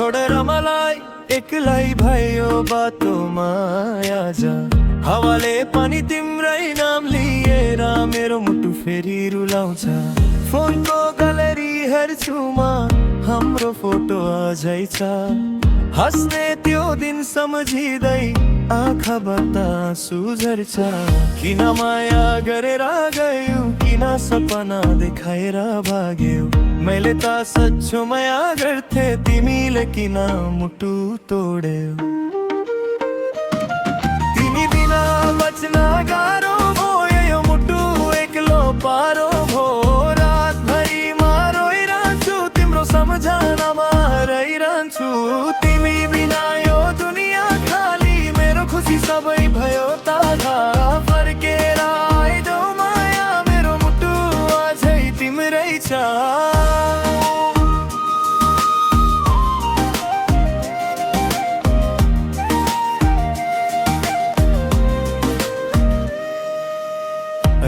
छोडेर मलाई एक्लै भयो बाटोमा आजा। हावाले पनि तिम्रै नाम लिएर मेरो मुटु फेरि रुलाउँछ। फोनको ग्यालेरी हेर्छु म, हाम्रो फोटो अझै छ। हस्ने त्यो दिन सम्झिँदै आँखाबाट आँसु झर्छ। किन माया गरेर गयौ, किन सपना देखाएर भाग्यौ। मैले त सच्चो माया गर्थे, तिमीले किन मुटु तोड्यौ। तिमी बिना बच्न गाह्रो भयो, यो मुटु एक्लो पारो भो। रातभरिमा रोइरहन्छु, तिम्रो सम्झनामा रहिरहन्छु। तिमी बिना यो दुनिया खाली, मेरो खुसी सबै भयो ताजा। फर्केर आइदेऊ माया, मेरो मुटु अझै तिम्रै छ।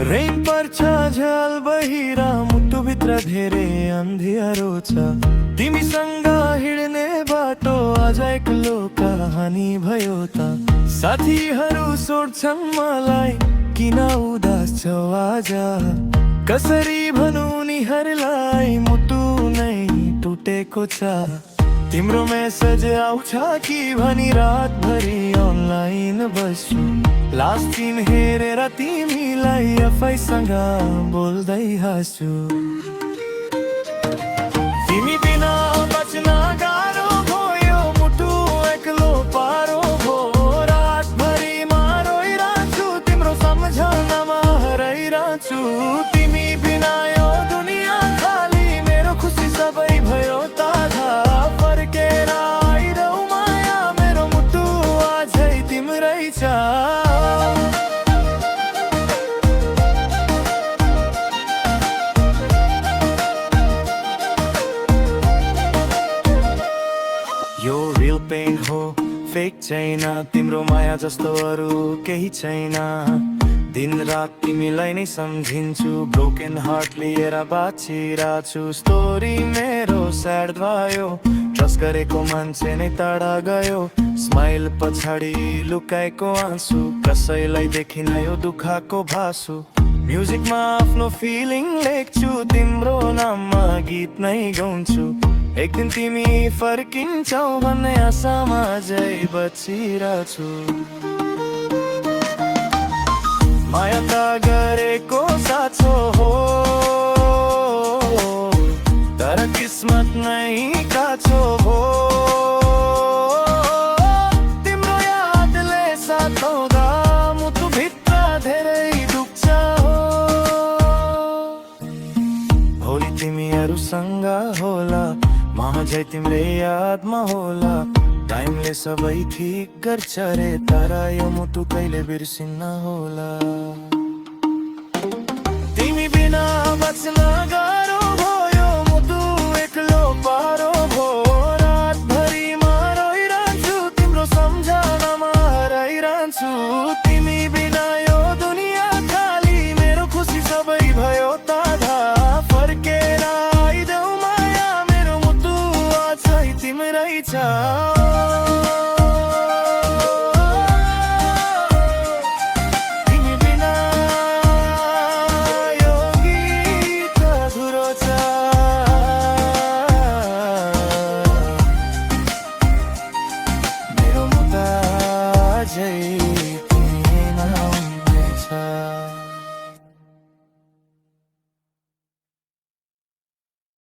रेन पर्छ झ्याल बहिरा, मुटुभित्र धेरै अन्धियारो छ। तिमीसँग हिँड्ने बाटो अझ एक्लो कहानी भयो त। साथीहरू सोध्छन् मलाई, किन उदास छौ आज। कसरी भनौँ उनीहरूलाई, मुटु नै टुटेको छ। तिम्रो मेसेज आउँछ कि भनी रातभरि अनलाइन बस्छु। लास्ट सीन हेरेर तिमीलाई आफैसँग बोल्दै हाँस्छु। तिमी बिना बच्न गाह्रो भयो, मुटु एक्लो पारो भो। रातभरिमा रोइरहन्छु, तिम्रो सम्झनामा रहिरहन्छु। तिमी बिना यो दुनिया खाली, मेरो खुसी सबै भयो ताजा। फर्केर आइदेऊ माया, मेरो मुटु अझै तिम्रै छ। यो रियल पेन हो, फेक छैन। तिम्रो माया जस्तो अरू केही छैन। दिन रात तिमीलाई नै सम्झिन्छु, ब्रोकन हार्ट लिएर बाँचिरहेको छु। स्टोरी मेरो स्याड भयो, ट्रस्ट गरेको मान्छे नै टाढा गयो। स्माइल पछाडि लुकाएको आँसु, कसैलाई देखिन यो दुःखको भासु। म्युजिकमा आफ्नो फिलिङ लेख्छु, तिम्रो नाममा गीत नै गाउँछु। एक दिन तिमी फर्किन्छौ भन्ने आशामा अझै बचिरहेछु। माया त गरेको साँचो हो, तर किस्मत नै काछो हो। तिम्रो यादले साथौँदा मुटुभित्र धेरै दुख्छ हो। भोलि तिमीहरूसँग होला, म अझै तिम्रै यादमा होला। टाइमले सबै ठिक गर्छ रे, तर यो मुटु कहिले बिर्सिन्न होला। तिमी बिना बच्न गाह्रो भयो, मुटु एक्लो पारो भो। रातभरिमा रोइरहन्छु, तिम्रो सम्झनामा रहिरहन्छु।